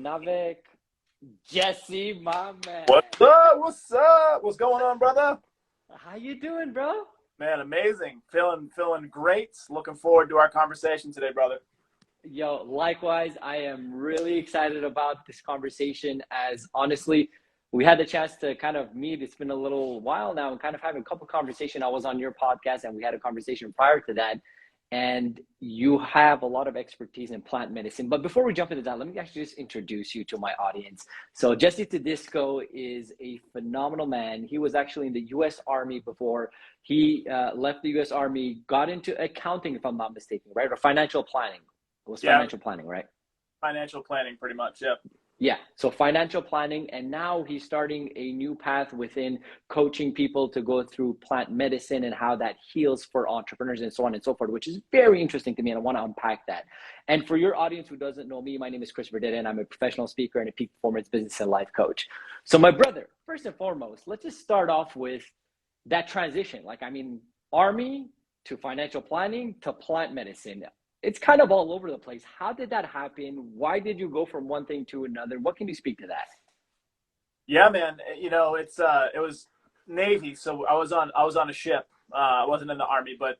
Navik, Jesse, my man. What's up? What's up? What's going on, brother? How you doing, bro? Man, amazing. Feeling great. Looking forward to our conversation today, brother. Yo, likewise, I am really excited about this conversation as honestly, we had the chance to kind of meet. It's been a little while now and kind of having a couple conversations. I was on your podcast and we had a conversation prior to that. And you have a lot of expertise in plant medicine. But before we jump into that, let me actually just introduce you to my audience. So Jesse Todisco is a phenomenal man. He was actually in the U.S. Army before he left the U.S. Army, got into accounting, if I'm not mistaken, right? Or financial planning. It was financial planning, right? Financial planning, pretty much, yeah. Yeah, so financial planning, and now he's starting a new path within coaching people to go through plant medicine and how that heals for entrepreneurs and so on and so forth, which is very interesting to me, and I want to unpack that. And for your audience who doesn't know me, my name is Dedeyan. I'm a professional speaker and a peak performance business and life coach. So my brother, first and foremost, let's just start off with that transition. Army to financial planning to plant medicine. It's kind of all over the place. How did that happen? Why did you go from one thing to another? What can you speak to that? Yeah, man. You know, it was Navy, so I was on a ship. I wasn't in the Army, but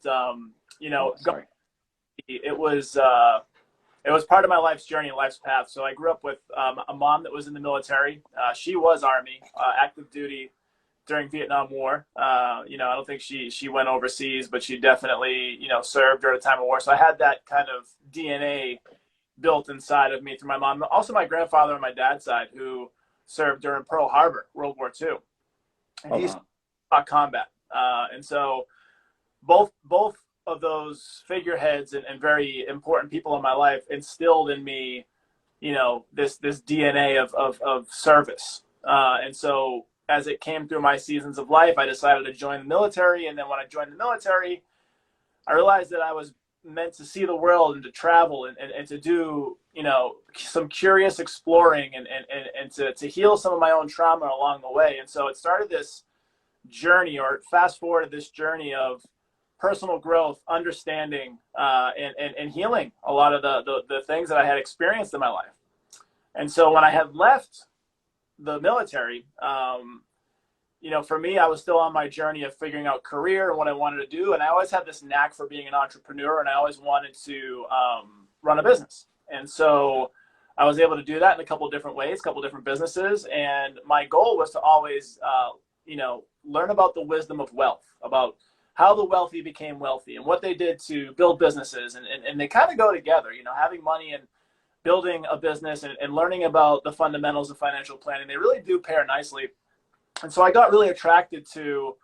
it was part of my life's journey and life's path. So I grew up with a mom that was in the military. She was Army, active duty during Vietnam War. I don't think she went overseas, but she definitely, served during a time of war. So I had that kind of DNA built inside of me through my mom. Also my grandfather on my dad's side, who served during Pearl Harbor, World War II. And he's taught combat. And so both of those figureheads and very important people in my life instilled in me, this DNA of service. And so as it came through my seasons of life, I decided to join the military. And then when I joined the military, I realized that I was meant to see the world and to travel and to do, some curious exploring and to heal some of my own trauma along the way. And so it started this journey, or fast forwarded this journey of personal growth, understanding, and healing a lot of the things that I had experienced in my life. And so when I had left the military, for me, I was still on my journey of figuring out career and what I wanted to do. And I always had this knack for being an entrepreneur, and I always wanted to run a business. And so I was able to do that in a couple of different ways, a couple of different businesses. And my goal was to always, learn about the wisdom of wealth, about how the wealthy became wealthy and what they did to build businesses. And they kind of go together, having money and building a business and learning about the fundamentals of financial planning. They really do pair nicely. And so I got really attracted to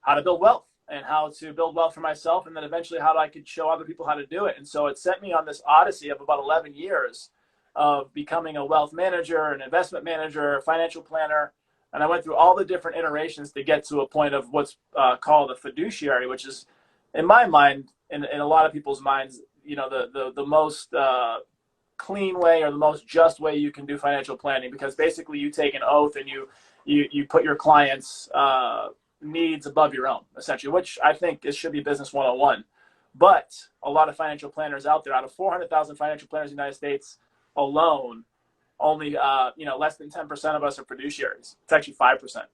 how to build wealth and how to build wealth for myself, and then eventually how I could show other people how to do it. And so it sent me on this odyssey of about 11 years of becoming a wealth manager, an investment manager, a financial planner. And I went through all the different iterations to get to a point of what's called a fiduciary, which is, in my mind, in a lot of people's minds, the most clean way or the most just way you can do financial planning, because basically you take an oath and you put your clients' needs above your own, essentially, which I think it should be business 101. But a lot of financial planners out there, out of 400,000 financial planners in the United States alone, only less than 10% of us are fiduciaries. It's actually 5%,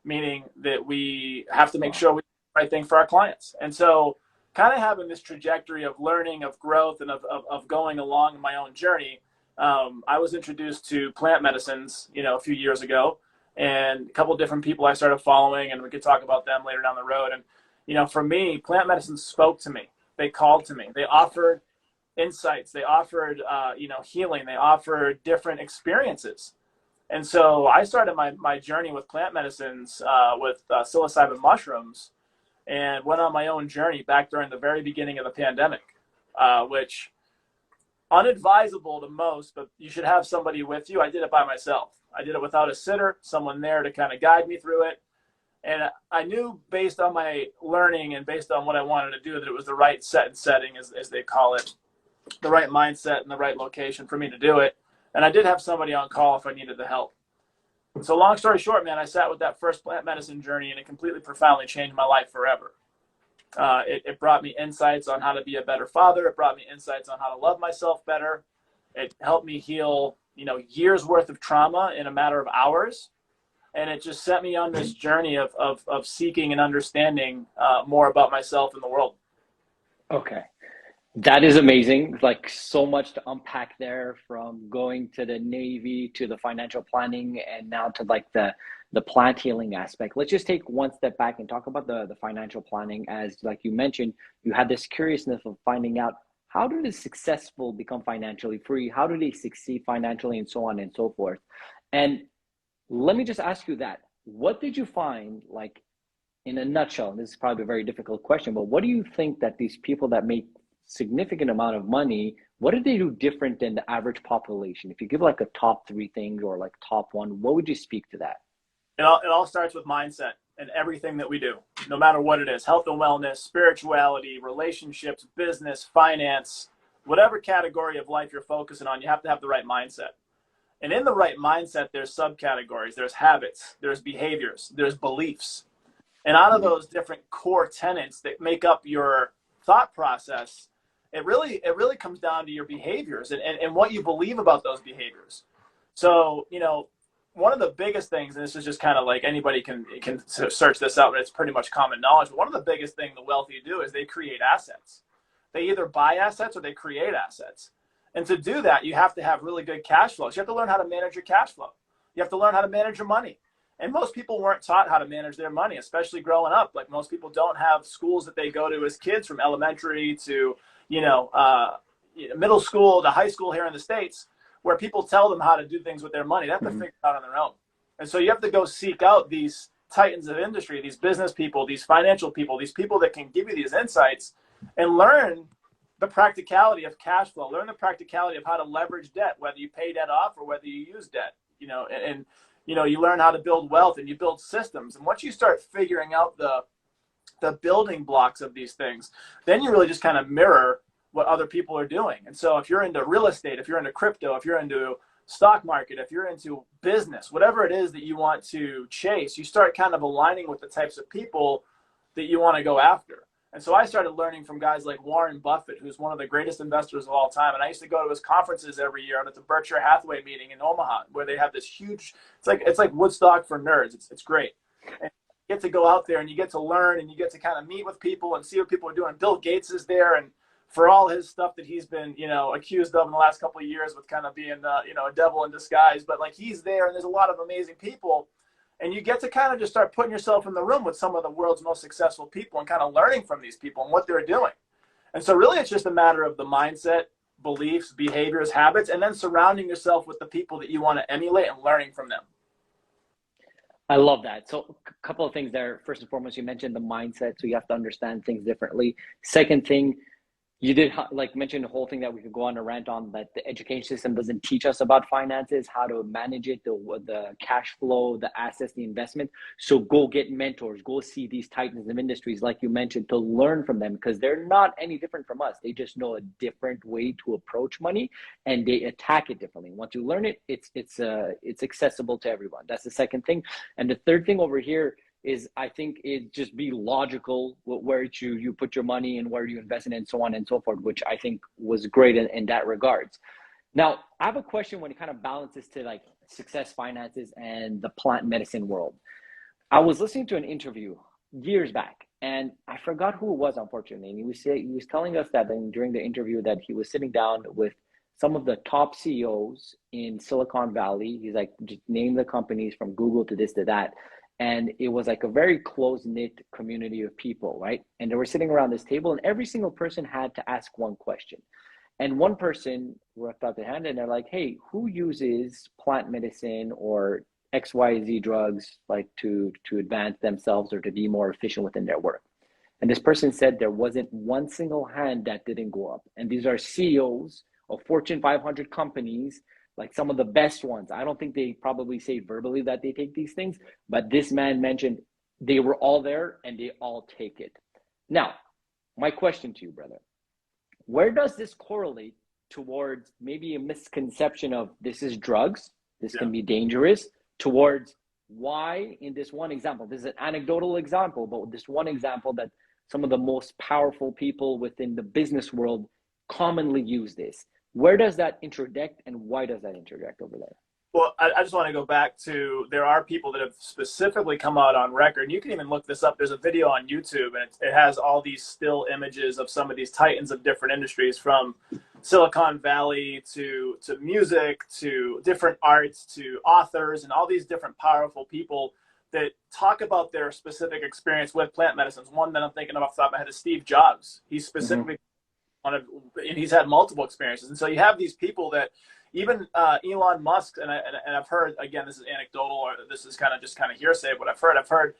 meaning that we have to make sure we do the right thing for our clients. And so kind of having this trajectory of learning, of growth, and of going along in my own journey, I was introduced to plant medicines, a few years ago, and a couple of different people I started following, and we could talk about them later down the road. And, for me, plant medicine spoke to me. They called to me. They offered insights. They offered, healing. They offered different experiences. And so I started my journey with plant medicines with psilocybin mushrooms, and went on my own journey back during the very beginning of the pandemic, which unadvisable to most, but you should have somebody with you. I did it by myself. I did it without a sitter, someone there to kind of guide me through it. And I knew, based on my learning and based on what I wanted to do, that it was the right setting, as they call it, the right mindset and the right location for me to do it. And I did have somebody on call if I needed the help. So long story short, man, I sat with that first plant medicine journey, and it completely profoundly changed my life forever. It brought me insights on how to be a better father. It brought me insights on how to love myself better. It helped me heal years worth of trauma in a matter of hours. And it just set me on this journey of seeking and understanding more about myself and the world. Okay. That is amazing. Like so much to unpack there, from going to the Navy to the financial planning and now to like the plant healing aspect. Let's just take one step back and talk about the financial planning. As like you mentioned, you had this curiousness of finding out, how do the successful become financially free? How do they succeed financially, and so on and so forth? And let me just ask you that. What did you find, like in a nutshell? And this is probably a very difficult question, but what do you think that these people that make significant amount of money, what do they do different than the average population? If you give like a top three things or like top one, what would you speak to that? It all starts with mindset and everything that we do, no matter what it is: health and wellness, spirituality, relationships, business, finance, whatever category of life you're focusing on, you have to have the right mindset. And in the right mindset, there's subcategories, there's habits, there's behaviors, there's beliefs. And out of those different core tenets that make up your thought process, it really comes down to your behaviors and what you believe about those behaviors. So, one of the biggest things, and this is just kind of like anybody can search this out, but it's pretty much common knowledge. But one of the biggest things the wealthy do is they create assets. They either buy assets or they create assets. And to do that, you have to have really good cash flows. You have to learn how to manage your cash flow. You have to learn how to manage your money. And most people weren't taught how to manage their money, especially growing up. Like, most people don't have schools that they go to as kids, from elementary to, middle school to high school here in the States, where people tell them how to do things with their money. They have to figure it out on their own. And so you have to go seek out these titans of industry, these business people, these financial people, these people that can give you these insights, and learn the practicality of cash flow, learn the practicality of how to leverage debt, whether you pay debt off or whether you use debt, and you learn how to build wealth and you build systems. And once you start figuring out the building blocks of these things, then you really just kind of mirror what other people are doing. And so if you're into real estate, if you're into crypto, if you're into stock market, if you're into business, whatever it is that you want to chase, you start kind of aligning with the types of people that you want to go after. And so I started learning from guys like Warren Buffett, who's one of the greatest investors of all time. And I used to go to his conferences every year. At the Berkshire Hathaway meeting in Omaha, where they have this huge, it's like Woodstock for nerds. It's great. And you get to go out there and you get to learn and you get to kind of meet with people and see what people are doing. Bill Gates is there, and for all his stuff that he's been, accused of in the last couple of years with kind of being, a devil in disguise, but like, he's there, and there's a lot of amazing people. And you get to kind of just start putting yourself in the room with some of the world's most successful people and kind of learning from these people and what they're doing. And so really, it's just a matter of the mindset, beliefs, behaviors, habits, and then surrounding yourself with the people that you want to emulate and learning from them. I love that. So a couple of things there. First and foremost, you mentioned the mindset. So you have to understand things differently. Second thing, you did like mention the whole thing that we could go on a rant on, that the education system doesn't teach us about finances, how to manage it, the cash flow, the assets, the investment. So go get mentors, go see these titans of industries, like you mentioned, to learn from them, because they're not any different from us. They just know a different way to approach money, and they attack it differently. Once you learn it, it's accessible to everyone. That's the second thing. And the third thing over here is, I think, it just be logical where you put your money and where you invest in, and so on and so forth, which I think was great in that regards. Now, I have a question when it kind of balances to like success, finances, and the plant medicine world. I was listening to an interview years back, and I forgot who it was, unfortunately. And he was telling us that during the interview that he was sitting down with some of the top CEOs in Silicon Valley. He's like, just name the companies from Google to this to that. And it was like a very close-knit community of people, right? And they were sitting around this table, and every single person had to ask one question. And one person ripped out their hand, and they're like, hey, who uses plant medicine or XYZ drugs like to advance themselves or to be more efficient within their work? And this person said there wasn't one single hand that didn't go up. And these are CEOs of Fortune 500 companies, like some of the best ones. I don't think they probably say verbally that they take these things, but this man mentioned they were all there and they all take it. Now, my question to you, brother, where does this correlate towards maybe a misconception of this is drugs, this can be dangerous, towards why in this one example, this is an anecdotal example, but this one example that some of the most powerful people within the business world commonly use this. Where does that interject, and why does that interject over there? Well, I just want to go back to, there are people that have specifically come out on record, and you can even look this up. There's a video on YouTube, and it has all these still images of some of these titans of different industries, from Silicon Valley to music, to different arts, to authors, and all these different powerful people that talk about their specific experience with plant medicines. One that I'm thinking of off the top of my head is Steve Jobs. He's specifically and he's had multiple experiences. And so you have these people that, even Elon Musk, and I've heard, again, this is anecdotal, or this is kind of hearsay, but I've heard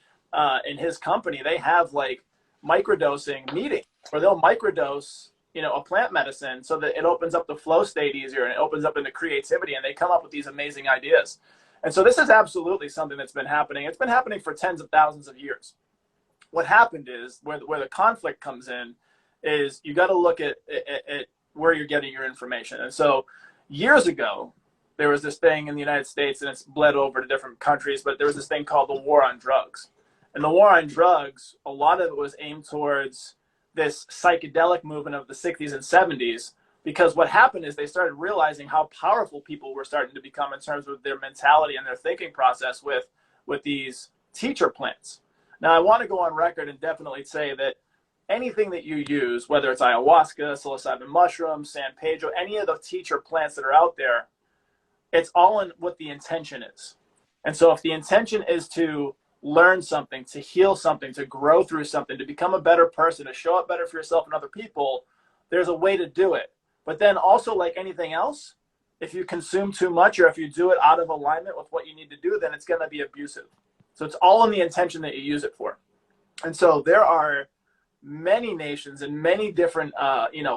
in his company, they have like microdosing meetings where they'll microdose, a plant medicine so that it opens up the flow state easier and it opens up into creativity, and they come up with these amazing ideas. And so this is absolutely something that's been happening. It's been happening for tens of thousands of years. What happened is, where the conflict comes in, is you got to look at where you're getting your information. And so years ago, there was this thing in the United States, and it's bled over to different countries, but there was this thing called the war on drugs. And the war on drugs, a lot of it was aimed towards this psychedelic movement of the 60s and 70s, because what happened is they started realizing how powerful people were starting to become in terms of their mentality and their thinking process with these teacher plants. Now, I want to go on record and definitely say that anything that you use, whether it's ayahuasca, psilocybin mushroom, San Pedro, any of the teacher plants that are out there, it's all in what the intention is. And so if the intention is to learn something, to heal something, to grow through something, to become a better person, to show up better for yourself and other people, there's a way to do it. But then also, like anything else, if you consume too much, or if you do it out of alignment with what you need to do, then it's going to be abusive. So it's all in the intention that you use it for. And so there are many nations and many different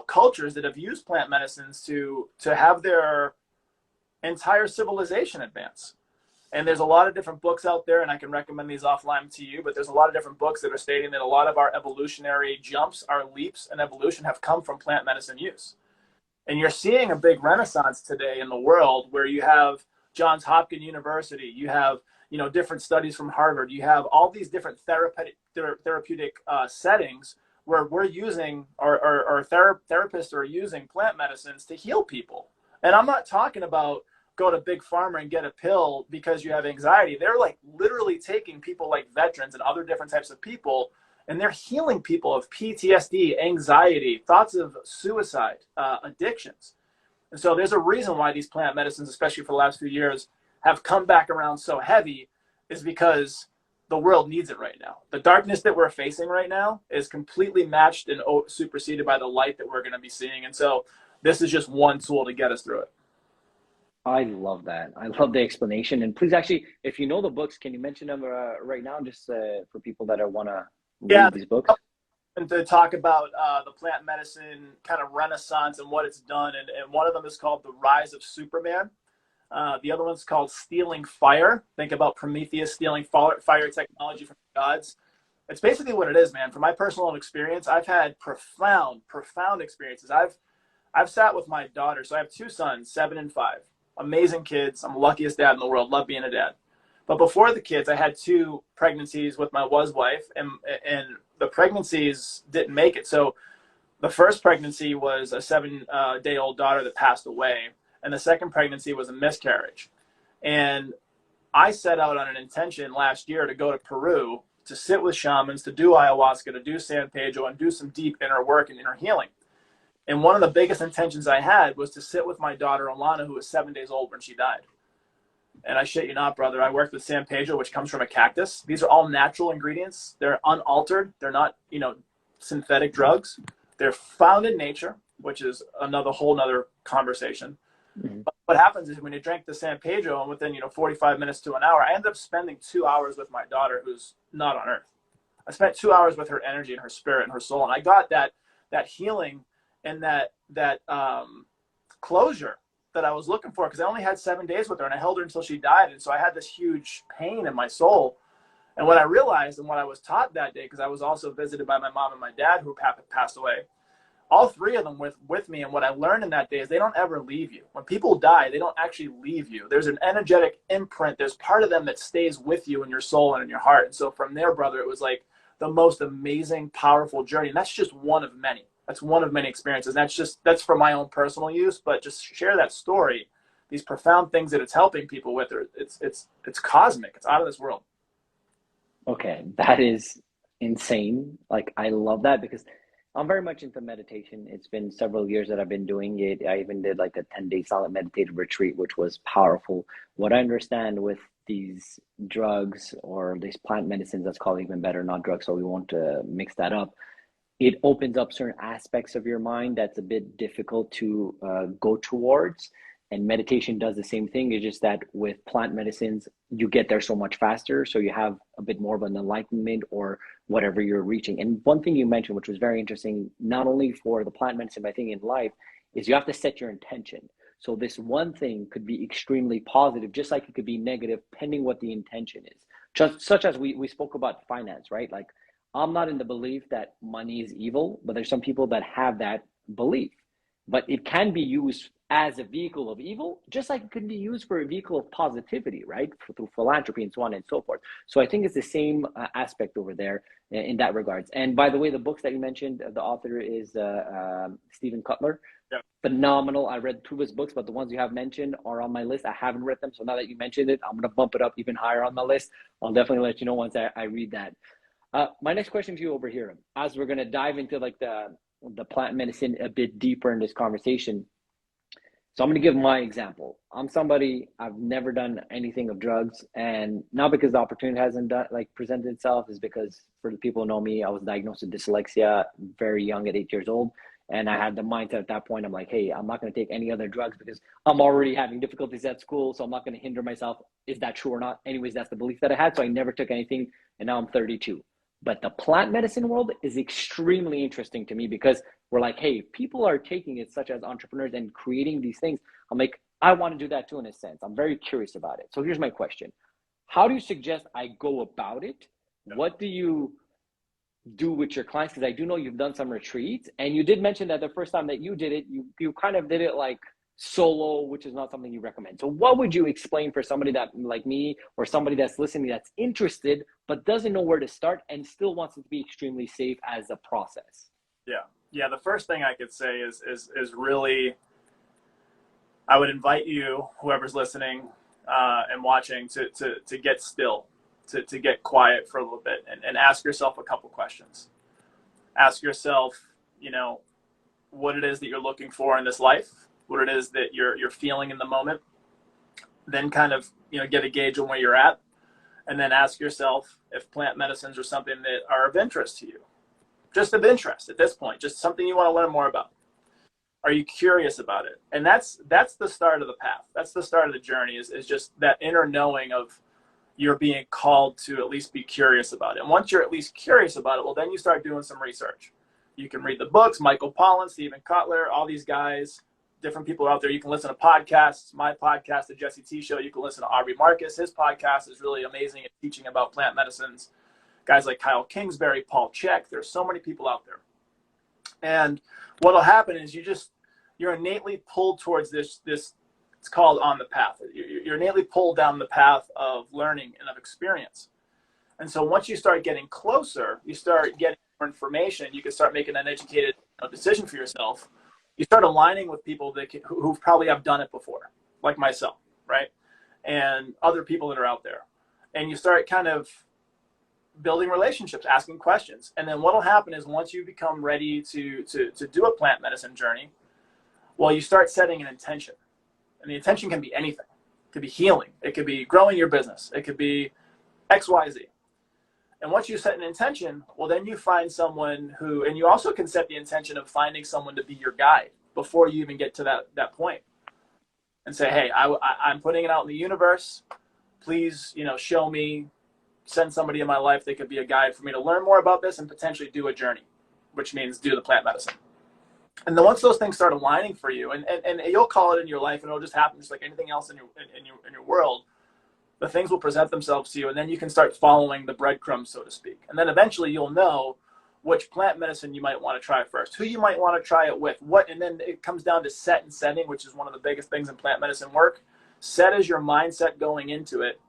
cultures that have used plant medicines to have their entire civilization advance. And there's a lot of different books out there, and I can recommend these offline to you, but there's a lot of different books that are stating that a lot of our evolutionary jumps, our leaps in evolution, have come from plant medicine use. And you're seeing a big renaissance today in the world, where you have Johns Hopkins University, you have different studies from Harvard, you have all these different therapeutic settings where we're using, or therapists are using plant medicines to heal people. And I'm not talking about go to Big Pharma and get a pill because you have anxiety. They're like literally taking people like veterans and other different types of people, and they're healing people of PTSD, anxiety, thoughts of suicide, addictions. And so there's a reason why these plant medicines, especially for the last few years, have come back around so heavy, is because the world needs it right now. The darkness that we're facing right now is completely matched and superseded by the light that we're going to be seeing. And so this is just one tool to get us through it. I love that. I love the explanation. And please, actually, if you know the books, can you mention them right now, just for people that want to read these books? And to talk about the plant medicine kind of renaissance and what it's done. And one of them is called The Rise of Superman. The other one's called Stealing Fire. Think about Prometheus stealing fire technology from the gods. It's basically what it is, man. From my personal experience, I've had profound experiences. I've sat with my daughter. So I have two sons, 7 and 5. Amazing kids. I'm the luckiest dad in the world. Love being a dad. But before the kids, I had 2 pregnancies with my wife, and the pregnancies didn't make it. So the first pregnancy was a 7-day-old daughter that passed away, and the second pregnancy was a miscarriage. And I set out on an intention last year to go to Peru to sit with shamans, to do ayahuasca, to do San Pedro, and do some deep inner work and inner healing. And one of the biggest intentions I had was to sit with my daughter, Alana, who was 7 days old when she died. And I shit you not, brother, I worked with San Pedro, which comes from a cactus. These are all natural ingredients. They're unaltered. They're not, synthetic drugs. They're found in nature, which is whole nother conversation. Mm-hmm. But what happens is when you drink the San Pedro, and within, 45 minutes to an hour, I ended up spending 2 hours with my daughter, who's not on earth. I spent 2 hours with her energy and her spirit and her soul. And I got that healing and that closure that I was looking for, because I only had 7 days with her, and I held her until she died. And so I had this huge pain in my soul. And what I realized, and what I was taught that day, because I was also visited by my mom and my dad who passed away, all 3 of them with me. And what I learned in that day is they don't ever leave you. When people die, they don't actually leave you. There's an energetic imprint. There's part of them that stays with you in your soul and in your heart. And so from there, brother, it was like the most amazing, powerful journey. And that's just one of many. That's one of many experiences. That's for my own personal use, but just share that story. These profound things that it's helping people with, it's cosmic. It's out of this world. Okay, that is insane. Like, I love that because I'm very much into meditation. It's been several years that I've been doing it. I even did like a 10-day solid meditative retreat, which was powerful. What I understand with these drugs or these plant medicines, that's called even better, not drugs, so we won't mix that up. It opens up certain aspects of your mind that's a bit difficult to go towards. And meditation does the same thing. It's just that with plant medicines, you get there so much faster. So you have a bit more of an enlightenment or whatever you're reaching. And one thing you mentioned, which was very interesting, not only for the plant medicine, but I think in life, is you have to set your intention. So this one thing could be extremely positive, just like it could be negative, pending what the intention is. Just such as we spoke about finance, right? Like, I'm not in the belief that money is evil, but there's some people that have that belief. But it can be used as a vehicle of evil, just like it can be used for a vehicle of positivity, right? Through philanthropy and so on and so forth. So I think it's the same aspect over there in that regards. And by the way, the books that you mentioned, the author is Stephen Cutler. Yeah. Phenomenal. I read 2 of his books, but the ones you have mentioned are on my list. I haven't read them. So now that you mentioned it, I'm going to bump it up even higher on my list. I'll definitely let you know once I read that. My next question to you over here, as we're going to dive into like the plant medicine a bit deeper in this conversation. So I'm going to give my example. I'm somebody, I've never done anything of drugs, and not because the opportunity hasn't presented itself, is because for the people who know me, I was diagnosed with dyslexia very young at 8 years old. And I had the mindset at that point, I'm like, hey, I'm not going to take any other drugs because I'm already having difficulties at school. So I'm not going to hinder myself. Is that true or not? Anyways, that's the belief that I had. So I never took anything. And now I'm 32. But the plant medicine world is extremely interesting to me because we're like, hey, people are taking it, such as entrepreneurs, and creating these things. I'm like, I want to do that too, in a sense. I'm very curious about it. So here's my question. How do you suggest I go about it? What do you do with your clients? Because I do know you've done some retreats, and you did mention that the first time that you did it, you kind of did it like solo, which is not something you recommend. So what would you explain for somebody that, like me, or somebody that's listening that's interested but doesn't know where to start and still wants it to be extremely safe as a process? Yeah. The first thing I could say is really, I would invite you, whoever's listening and watching, to get still, to get quiet for a little bit and ask yourself a couple questions. Ask yourself, what it is that you're looking for in this life, what it is that you're feeling in the moment. Then kind of, get a gauge on where you're at. And then ask yourself if plant medicines are something that are of interest to you. Just of interest at this point, just something you want to learn more about. Are you curious about it? And that's the start of the path. That's the start of the journey, is just that inner knowing of you're being called to at least be curious about it. And once you're at least curious about it, well, then you start doing some research. You can read the books, Michael Pollan, Stephen Kotler, all these guys, different people out there. You can listen to podcasts, my podcast, the Jesse T Show. You can listen to Aubrey Marcus. His podcast is really amazing at teaching about plant medicines. Guys like Kyle Kingsbury, Paul Chek. There's so many people out there. And what'll happen is you're innately pulled towards this, it's called on the path. You're innately pulled down the path of learning and of experience. And so once you start getting closer, you start getting more information, you can start making an educated decision for yourself. You start aligning with people who probably have done it before, like myself, right? And other people that are out there. And you start kind of building relationships, asking questions. And then what'll happen is once you become ready to do a plant medicine journey, well, you start setting an intention. And the intention can be anything. It could be healing. It could be growing your business. It could be X, Y, Z. And once you set an intention, well, then you find someone and you also can set the intention of finding someone to be your guide before you even get to that point. And say, hey, I'm putting it out in the universe. Please, show me, send somebody in my life that could be a guide for me to learn more about this and potentially do a journey, which means do the plant medicine. And then once those things start aligning for you, and you'll call it in your life, and it'll just happen just like anything else in your world, the things will present themselves to you, and then you can start following the breadcrumbs, so to speak. And then eventually you'll know which plant medicine you might want to try first, who you might want to try it with, and then it comes down to set and setting, which is one of the biggest things in plant medicine work. Set is your mindset going into it.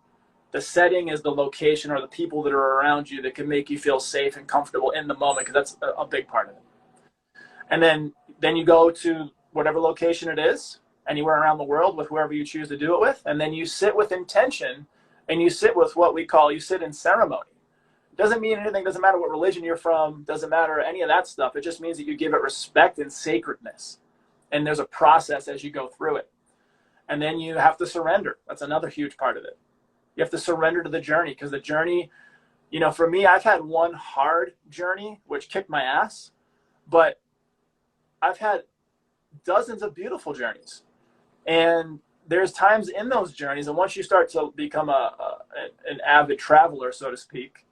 The setting is the location or the people that are around you that can make you feel safe and comfortable in the moment, because that's a big part of it. And then you go to whatever location it is, anywhere around the world with whoever you choose to do it with. And then you sit with intention, and you sit with what we call, you sit in ceremony. Doesn't mean anything, doesn't matter what religion you're from, doesn't matter any of that stuff. It just means that you give it respect and sacredness. And there's a process as you go through it. And then you have to surrender. That's another huge part of it. You have to surrender to the journey, because the journey, you know, for me, I've had one hard journey, which kicked my ass, but I've had dozens of beautiful journeys. And there's times in those journeys, and once you start to become an avid traveler, so to speak,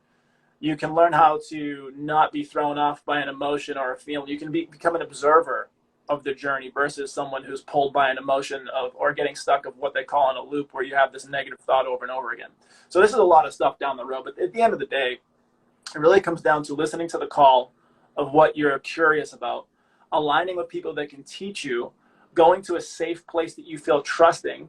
you can learn how to not be thrown off by an emotion or a feeling. You can become an observer of the journey versus someone who's pulled by an emotion or getting stuck of what they call in a loop, where you have this negative thought over and over again. So this is a lot of stuff down the road, but at the end of the day, it really comes down to listening to the call of what you're curious about, aligning with people that can teach you, going to a safe place that you feel trusting,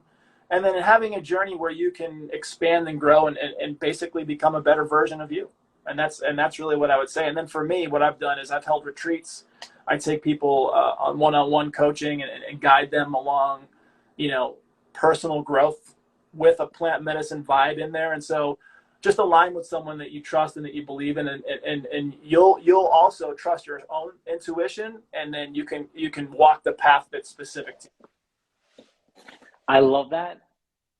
and then having a journey where you can expand and grow and basically become a better version of you. And that's really what I would say. And then for me, what I've done is I've held retreats. I take people on one-on-one coaching and guide them along, you know, personal growth with a plant medicine vibe in there. And so just align with someone that you trust and that you believe in, and you'll also trust your own intuition, and then you can walk the path that's specific to you. I love that.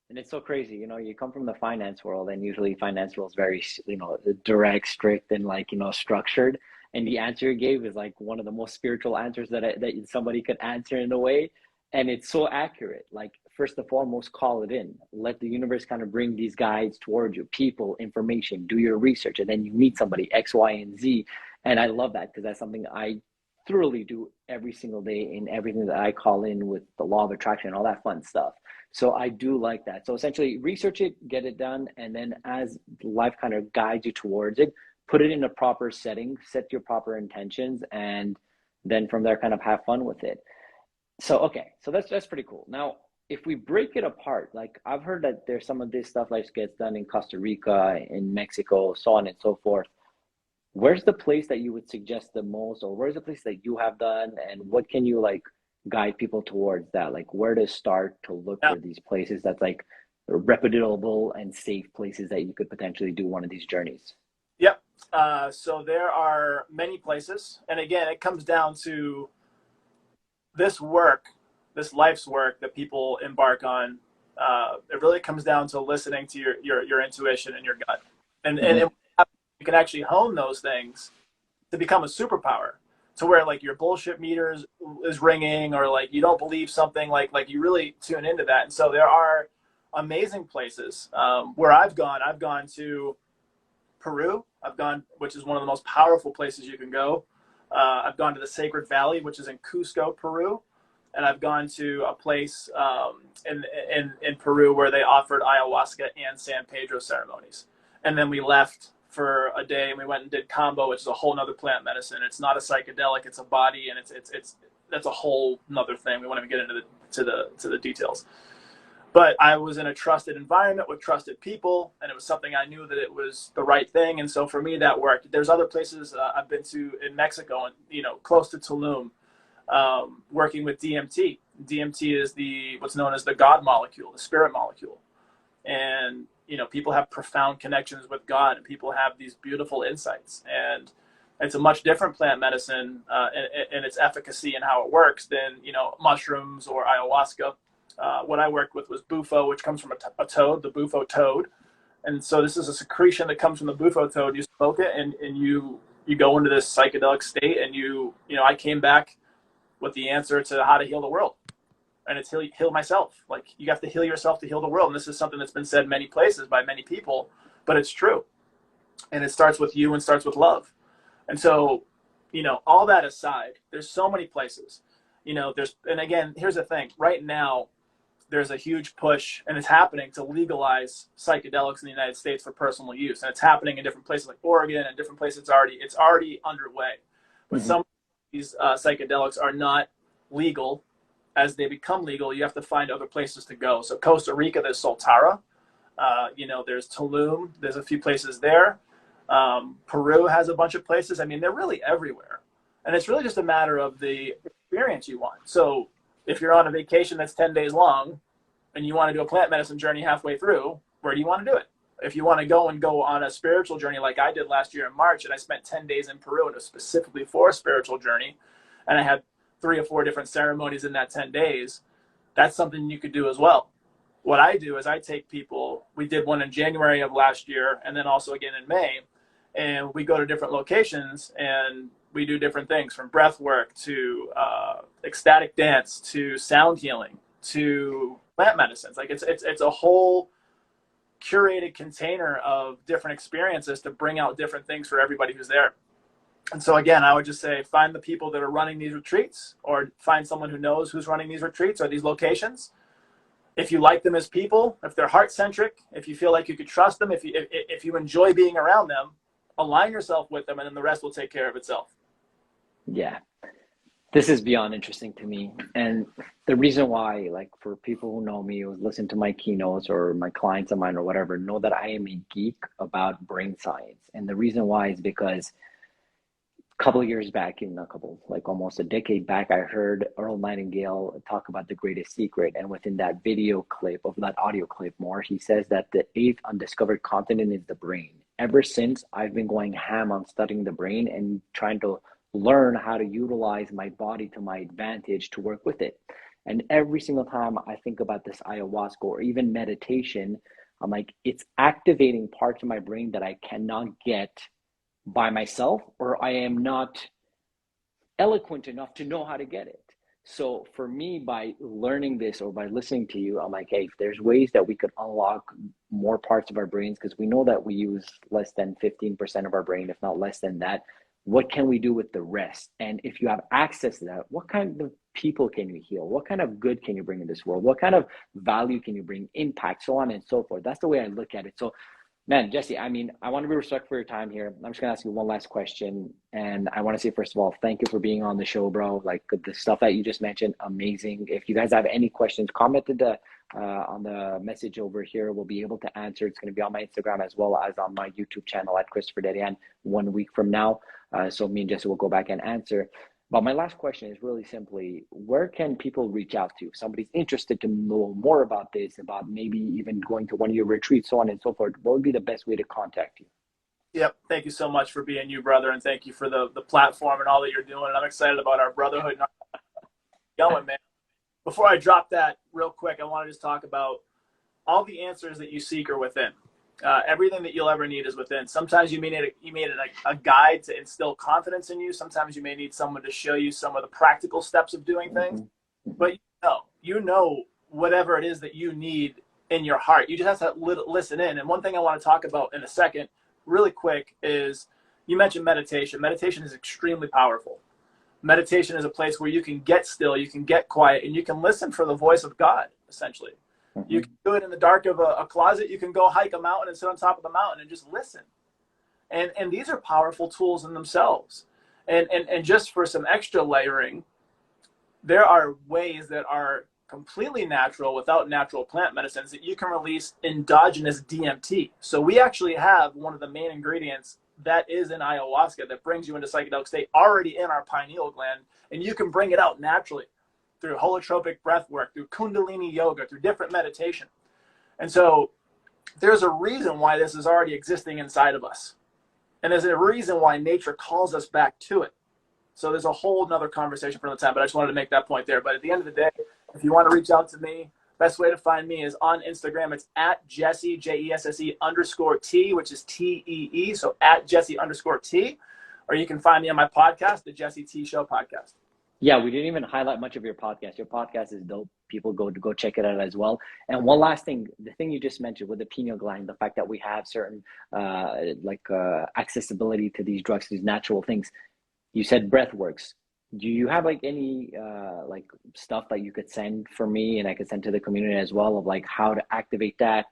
And it's so crazy, you know, you come from the finance world, and usually finance world is very, you know, direct, strict, and like, you know, structured. And the answer you gave is like one of the most spiritual answers that somebody could answer in a way. And it's so accurate. Like, first and foremost, call it in. Let the universe kind of bring these guides towards you, people, information, do your research, and then you meet somebody, X, Y, and Z. And I love that, because that's something I thoroughly do every single day in everything that I call in with the law of attraction and all that fun stuff. So I do like that. So essentially research it, get it done. And then as life kind of guides you towards it, put it in a proper setting, set your proper intentions, and then from there kind of have fun with it. So, okay. So that's pretty cool. Now, if we break it apart, like I've heard that there's some of this stuff like gets done in Costa Rica, in Mexico, so on and so forth. Where's the place that you would suggest the most, or where's the place that you have done, and what can you like guide people towards that? Like where to start to look for these places that's like reputable and safe places that you could potentially do one of these journeys? Yep. So there are many places. And again, it comes down to this work, this life's work that people embark on. It really comes down to listening to your intuition and your gut. And you can actually hone those things to become a superpower, to where like your bullshit meter is ringing, or like you don't believe something, like you really tune into that. And so there are amazing places where I've gone to Peru. Which is one of the most powerful places you can go. I've gone to the Sacred Valley, which is in Cusco, Peru. And I've gone to a place in Peru where they offered ayahuasca and San Pedro ceremonies. And then we left for a day and we went and did combo, which is a whole nother plant medicine. It's not a psychedelic, it's a body, and it's that's a whole nother thing. We won't even get into the details. But I was in a trusted environment with trusted people, and it was something I knew that it was the right thing. And so for me, that worked. There's other places I've been to in Mexico, and close to Tulum, working with DMT. DMT is what's known as the God molecule, the spirit molecule. And people have profound connections with God, and people have these beautiful insights. And it's a much different plant medicine in its efficacy and how it works than mushrooms or ayahuasca. What I worked with was bufo, which comes from a toad, the bufo toad. And so this is a secretion that comes from the bufo toad. You smoke it and you go into this psychedelic state, and I came back with the answer to how to heal the world. And it's heal myself. Like, you have to heal yourself to heal the world. And this is something that's been said many places by many people, but it's true. And it starts with you and starts with love. And so, all that aside, there's so many places, and again, here's the thing. Right now, there's a huge push, and it's happening, to legalize psychedelics in the United States for personal use. And it's happening in different places like Oregon and different places. It's already underway. But some of these psychedelics are not legal. As they become legal, you have to find other places to go. So Costa Rica, there's Soltara. There's Tulum. There's a few places there. Peru has a bunch of places. I mean, they're really everywhere. And it's really just a matter of the experience you want. So if you're on a vacation that's 10 days long and you want to do a plant medicine journey halfway through, where do you want to do it? If you want to go on a spiritual journey like I did last year in March, and I spent 10 days in Peru, and it was specifically for a spiritual journey, and I had 3 or 4 different ceremonies in that 10 days, that's something you could do as well. What I do is I take people, we did one in January of last year, and then also again in May, and we go to different locations and we do different things, from breath work to ecstatic dance to sound healing to plant medicines. Like it's a whole curated container of different experiences to bring out different things for everybody who's there. And so again, I would just say, find the people that are running these retreats, or find someone who knows who's running these retreats or these locations. If you like them as people, if they're heart-centric, if you feel like you could trust them, if you enjoy being around them, align yourself with them, and then the rest will take care of itself. Yeah. This is beyond interesting to me. And the reason why, like, for people who know me, who listen to my keynotes or my clients of mine or whatever, know that I am a geek about brain science. And the reason why is because a couple of years back, like almost a decade back, I heard Earl Nightingale talk about the greatest secret. And within that video clip, of that audio clip more, he says that the 8th undiscovered continent is the brain. Ever since, I've been going ham on studying the brain and trying to learn how to utilize my body to my advantage to work with it. And every single time I think about this ayahuasca or even meditation, I'm like, it's activating parts of my brain that I cannot get by myself, or I am not eloquent enough to know how to get it. So for me, by learning this or by listening to you, I'm like, hey, if there's ways that we could unlock more parts of our brains, because we know that we use less than 15% of our brain, if not less than that, what can we do with the rest? And if you have access to that, what kind of people can you heal? What kind of good can you bring in this world? What kind of value can you bring, impact, so on and so forth? That's the way I look at it. So man, Jesse, I mean, I want to be respectful for your time here. I'm just going to ask you one last question. And I want to say, first of all, thank you for being on the show, bro. Like, the stuff that you just mentioned, amazing. If you guys have any questions, comment on the message over here. We'll be able to answer. It's going to be on my Instagram as well as on my YouTube channel at Christopher Dedeyan 1 week from now. So me and Jesse will go back and answer. But my last question is really simply, where can people reach out to? If somebody's interested to know more about this, about maybe even going to one of your retreats, so on and so forth, what would be the best way to contact you? Yep. Thank you so much for being you, brother. And thank you for the platform and all that you're doing. And I'm excited about our brotherhood and our going, man. Before I drop that real quick, I want to just talk about all the answers that you seek are within. Everything that you'll ever need is within. Sometimes you may need a guide to instill confidence in you. Sometimes you may need someone to show you some of the practical steps of doing things. Mm-hmm. But you know whatever it is that you need in your heart. You just have to listen in. And one thing I want to talk about in a second, really quick, is you mentioned meditation. Meditation is extremely powerful. Meditation is a place where you can get still, you can get quiet, and you can listen for the voice of God, essentially. Mm-hmm. You can do it in the dark of a closet. You can go hike a mountain and sit on top of the mountain and just listen. And these are powerful tools in themselves. And just for some extra layering, there are ways that are completely natural without natural plant medicines that you can release endogenous DMT. So we actually have one of the main ingredients that is in ayahuasca that brings you into psychedelic state already in our pineal gland, and you can bring it out naturally through holotropic breath work, through kundalini yoga, through different meditation. And so there's a reason why this is already existing inside of us. And there's a reason why nature calls us back to it. So there's a whole nother conversation for another time, but I just wanted to make that point there. But at the end of the day, if you want to reach out to me, best way to find me is on Instagram. It's at Jesse, Jesse_T, which is TEE. So at Jesse_T. Or you can find me on my podcast, the Jesse T Show podcast. Yeah, we didn't even highlight much of your podcast. Your podcast is dope. People go check it out as well. And one last thing, the thing you just mentioned with the pineal gland, the fact that we have certain accessibility to these drugs, these natural things. You said breath works. Do you have like any stuff that you could send for me and I could send to the community as well, of like how to activate that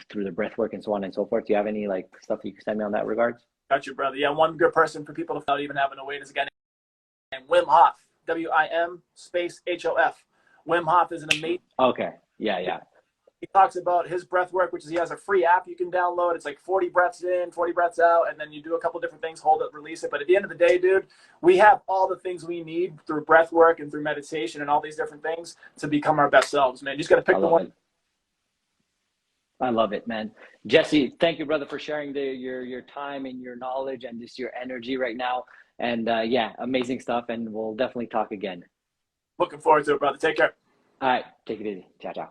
through the breath work and so on and so forth? Do you have any like stuff you can send me on that regards? Got you, brother. Yeah, one good person for people to without even having to wait is a guy named Wim Hof, WIM_HOF. Wim Hof is an amazing. Okay. Yeah. He talks about his breath work, which is he has a free app you can download. It's like 40 breaths in, 40 breaths out, and then you do a couple different things, hold it, release it. But at the end of the day, dude, we have all the things we need through breath work and through meditation and all these different things to become our best selves, man. You just got to pick the one. I love it, man. Jesse, thank you, brother, for sharing your time and your knowledge and just your energy right now. And yeah, amazing stuff. And we'll definitely talk again. Looking forward to it, brother. Take care. All right. Take it easy. Ciao, ciao.